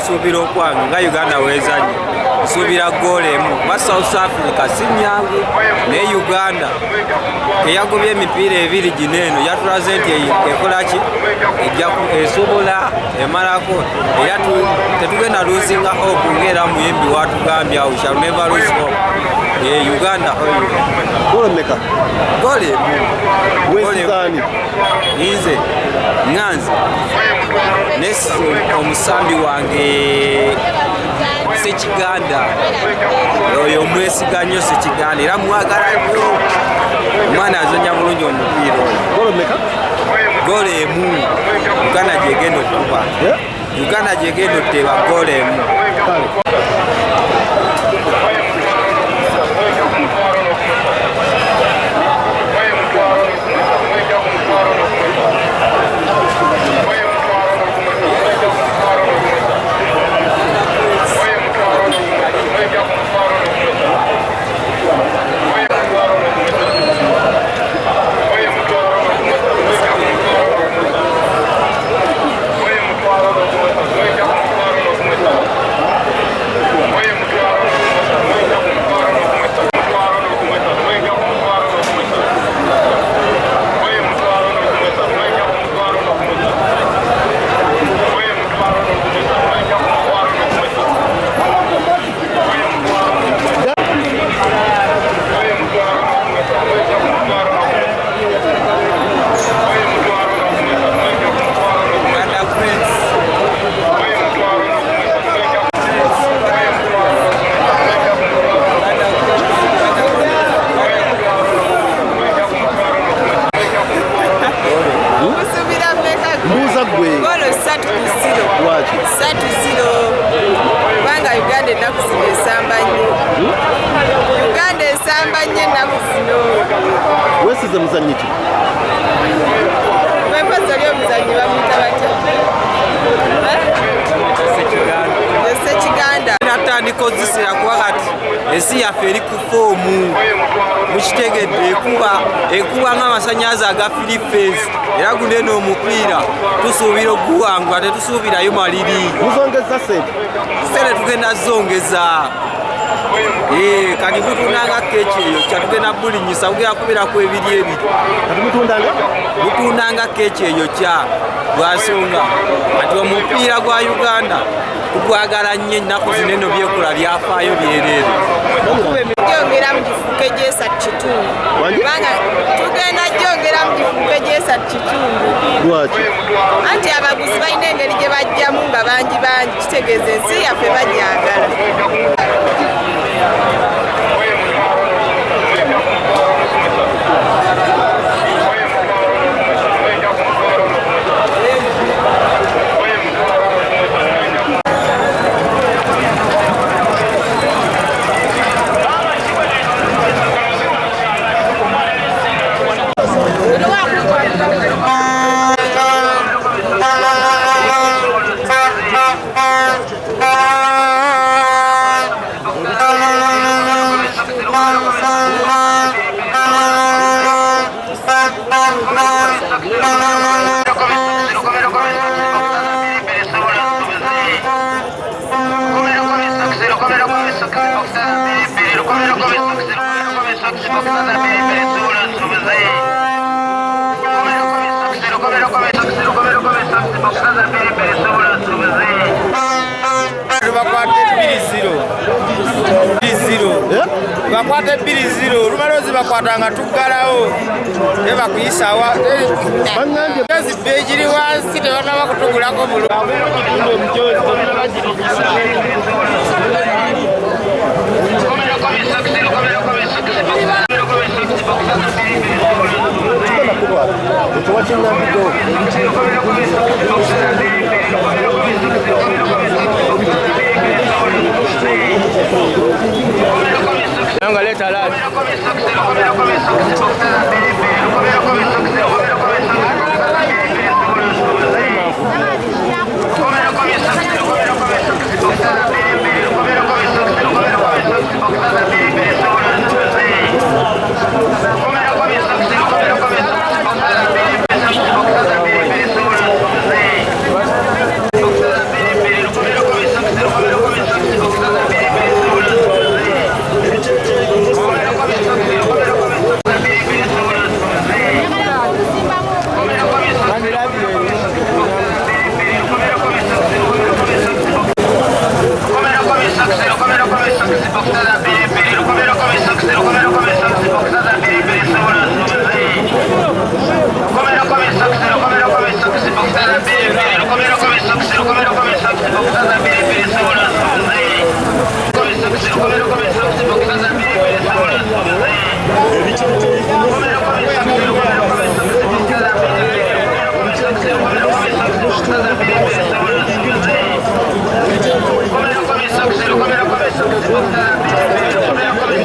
Kusubira okwange nga Uganda wezanyi kusubira golemu ba South Africa simyangu ne Uganda keyagobye emipiira ebiri gineno yatulaze nti ekolaki ejja esobola emalako era tetugenda luzinga hope ngera muyimbi watugambya we shall never lose hope. Uganda gole meka gole wezani ize nganzi nesi omusambi wange Sekiganda oyo mwesiga nnyo Sekiganda era mwagala nnyo omwana azanya bulungi omupiira gole meka gole emu Uganda gyegenda okuba Uganda gyegenda oteba gole emu wesize muzanyi ki Sekiganda natandika zisira kuba kati esi yaffe eri ku foomu mukitegedde ekuba ng'amasanyazi aga filifeesi era guneno omupiira tusuubira oguwangula tetusuubirayo maliri muzongeza sente tugenda zongeza kati mutundanga keeki eyo kyatugenda bulinyisa kugera kubeeraku ebiri ebiri kati mutundanga keeki eyo kya lwansonga kati omupiira gwa Uganda tugwagala nnyo ennaku zino eno byekola byafaayo byereere gyongera mu kifuuka egy'esatu kitundu kubanga tugenda gyongera mu kifuuka egy'esatu kitundu lwaki anti abaguzi balina engeri gye bajjamu nga bangi kitegeeza ensi yaffe bajyagala bakwata 2-0 lumalozi bakwatanga tuggalawo ne bakuyisawa ezibejiri wansi tebanaba kutugulako Nanga leta lati.